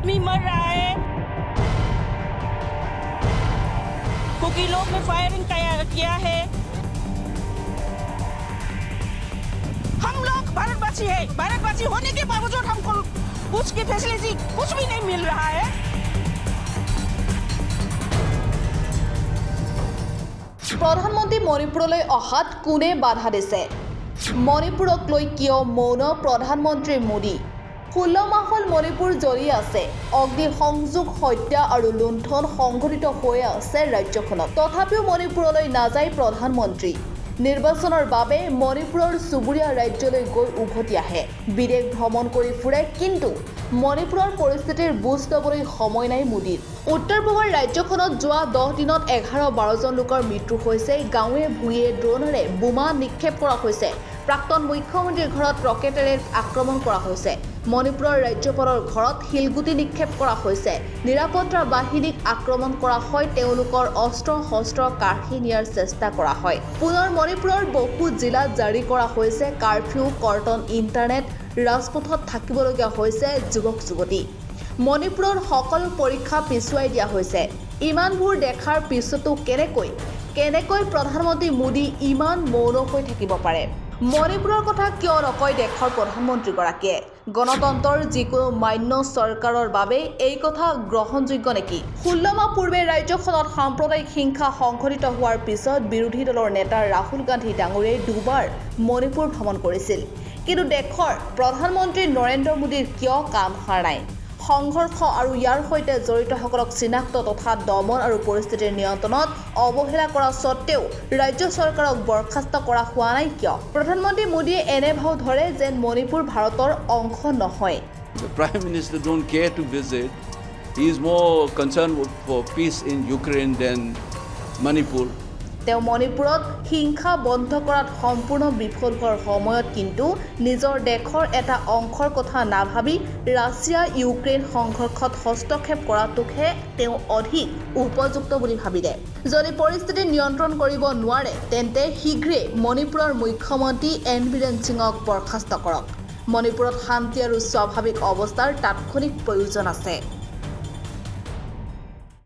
आदमी मर रहा है, कुकी लोग ने फायरिंग किया है। हम लोग भारतवासी है, भारतवासी होने के बावजूद हमको कुछ की फैसिलिटी कुछ भी नहीं मिल रहा है। प्रधानमंत्री मणिपुरলৈ অহাত কোনে বাধা দিছে? মণিপুৰক লৈ কিয় মৌন প্ৰধানমন্ত্ৰী মোদী? 16 মাহ হল মণিপুৰ জ্বলি আছে। অগ্নি সংযোগ, হত্যা আৰু লুণ্ঠন সংঘটিত হৈ আছে ৰাজ্যখনত। তথাপিও মণিপুৰলৈ নাযায় প্ৰধানমন্ত্ৰী। নিৰ্বাচনৰ বাবে মণিপুৰৰ চুবুৰীয়া ৰাজ্যলৈ গৈ উভতি আহে। বিদেশ ভ্ৰমণ কৰি ফুৰে, কিন্তু মণিপুৰৰ পৰিস্থিতিৰ বুজ ল'বলৈ সময় নাই মোদীৰ। উত্তৰ-পূবৰ ৰাজ্যখনত যোৱা 10 দিনত 11-12 জন লোকৰ মৃত্যু হৈছে। গাঁৱে ভূঞে ড্ৰোনেৰে বোমা নিক্ষেপ কৰা হৈছে। প্ৰাক্তন মুখ্যমন্ত্ৰীৰ ঘৰত ৰকেটেৰে আক্ৰমণ কৰা হৈছে। মণিপুৰৰ ৰাজ্যপালৰ ঘৰত শিলগুটি নিক্ষেপ কৰা হৈছে। নিৰাপত্তা বাহিনীক আক্ৰমণ কৰা হয়, তেওঁলোকৰ অস্ত্ৰ-শস্ত্ৰ কাঢ়ি নিয়াৰ চেষ্টা কৰা হয়। পুনৰ মণিপুৰৰ বহু জিলাত জাৰি কৰা হৈছে কাৰফিউ, কৰ্তন ইণ্টাৰনেট, ৰাজপথত থাকিবলগীয়া হৈছে যুৱক-যুৱতী। মণিপুৰৰ সকলো পৰীক্ষা পিছুৱাই দিয়া হৈছে। ইমানবোৰ দেখাৰ পিছতো কেনেকৈ প্ৰধানমন্ত্ৰী মোদী ইমান মৌন হৈ থাকিব পাৰে? মণিপুৰৰ কথা কিয় নকয় দেশৰ প্ৰধানমন্ত্ৰীগৰাকীয়ে? গণতন্ত্ৰৰ যিকোনো মান্য চৰকাৰৰ বাবে এই কথা গ্ৰহণযোগ্য নেকি? 16 মাহ পূৰ্বে ৰাজ্যখনত সাম্প্ৰদায়িক হিংসা সংঘটিত হোৱাৰ পিছত বিৰোধী দলৰ নেতা ৰাহুল গান্ধী ডাঙৰীয়াই দুবাৰ মণিপুৰ ভ্ৰমণ কৰিছিল। কিন্তু দেশৰ প্ৰধানমন্ত্ৰী নৰেন্দ্ৰ মোদীৰ কিয় কাম হাৰ নাই? সংঘৰ্ষ আৰু ইয়াৰ সৈতে জড়িতসকলক চিনাক্ত তথা দমন আৰু পৰিস্থিতিৰ নিয়ন্ত্ৰণত অৱহেলা কৰা স্বত্তেও ৰাজ্য চৰকাৰক বৰখাস্ত কৰা হোৱা নাই কিয়? প্ৰধানমন্ত্ৰী মোদীয়ে এনে ভাও ধৰে যেন মণিপুৰ ভাৰতৰ অংশ নহয়। The Prime Minister don't care to visit. He is more concerned for peace in Ukraine than Manipur. তেওঁ মণিপুৰত হিংসা বন্ধ কৰাত সম্পূৰ্ণ বিফল হোৱাৰ সময়ত কিন্তু নিজৰ দেশৰ এটা অংশৰ কথা নাভাবি ৰাছিয়া-ইউক্ৰেইন সংঘৰ্ষত হস্তক্ষেপ কৰাটোকহে তেওঁ অধিক উপযুক্ত বুলি ভাবিলে। যদি পৰিস্থিতি নিয়ন্ত্ৰণ কৰিব নোৱাৰে তেন্তে শীঘ্ৰে মণিপুৰৰ মুখ্যমন্ত্ৰী এন বীৰেন সিঙক বৰখাস্ত কৰক। মণিপুৰত শান্তি আৰু স্বাভাৱিক অৱস্থাৰ তাৎক্ষণিক প্ৰয়োজন আছে।